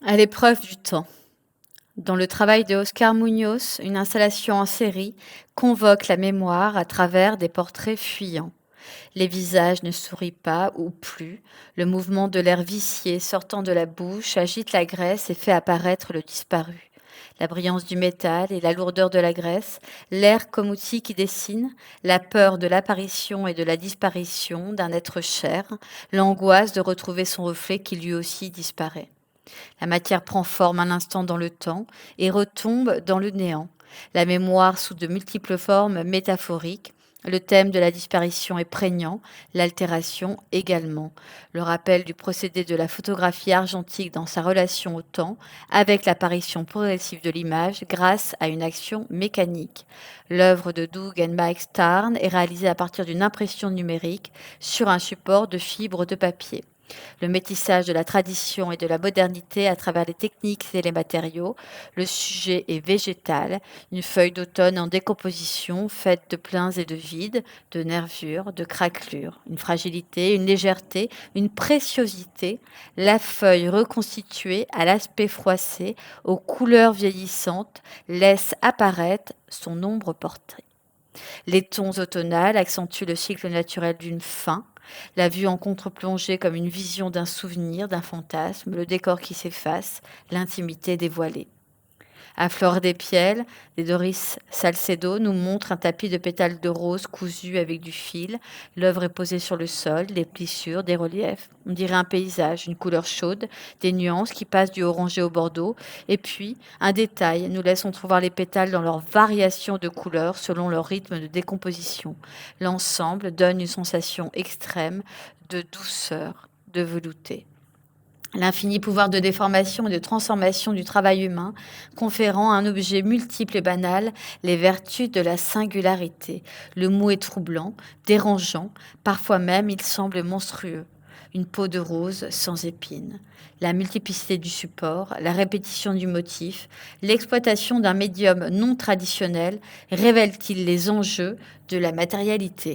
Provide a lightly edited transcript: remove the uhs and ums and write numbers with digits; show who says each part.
Speaker 1: À l'épreuve du temps. Dans le travail de Oscar Munoz, une installation en série convoque la mémoire à travers des portraits fuyants. Les visages ne sourient pas ou plus. Le mouvement de l'air vicié sortant de la bouche agite la graisse et fait apparaître le disparu. La brillance du métal et la lourdeur de la graisse, l'air comme outil qui dessine, la peur de l'apparition et de la disparition d'un être cher, l'angoisse de retrouver son reflet qui lui aussi disparaît. La matière prend forme un instant dans le temps et retombe dans le néant. La mémoire sous de multiples formes métaphoriques. Le thème de la disparition est prégnant, l'altération également. Le rappel du procédé de la photographie argentique dans sa relation au temps, avec l'apparition progressive de l'image grâce à une action mécanique. L'œuvre de Doug and Mike Starn est réalisée à partir d'une impression numérique sur un support de fibres de papier. Le métissage de la tradition et de la modernité à travers les techniques et les matériaux. Le sujet est végétal, une feuille d'automne en décomposition faite de pleins et de vides, de nervures, de craquelures, une fragilité, une légèreté, une préciosité, la feuille reconstituée à l'aspect froissé, aux couleurs vieillissantes, laisse apparaître son ombre portrait. Les tons automnales accentuent le cycle naturel d'une fin, la vue en contre-plongée comme une vision d'un souvenir, d'un fantasme, le décor qui s'efface, l'intimité dévoilée. À Fleur des Piels, des Doris Salcedo nous montre un tapis de pétales de rose cousus avec du fil. L'œuvre est posée sur le sol, des plissures, des reliefs. On dirait un paysage, une couleur chaude, des nuances qui passent du orangé au bordeaux. Et puis, un détail nous laisse entrevoir les pétales dans leur variation de couleurs selon leur rythme de décomposition. L'ensemble donne une sensation extrême de douceur, de velouté. L'infini pouvoir de déformation et de transformation du travail humain, conférant à un objet multiple et banal les vertus de la singularité. Le mot est troublant, dérangeant, parfois même il semble monstrueux. Une peau de rose sans épines. La multiplicité du support, la répétition du motif, l'exploitation d'un médium non traditionnel révèlent-ils les enjeux de la matérialité ?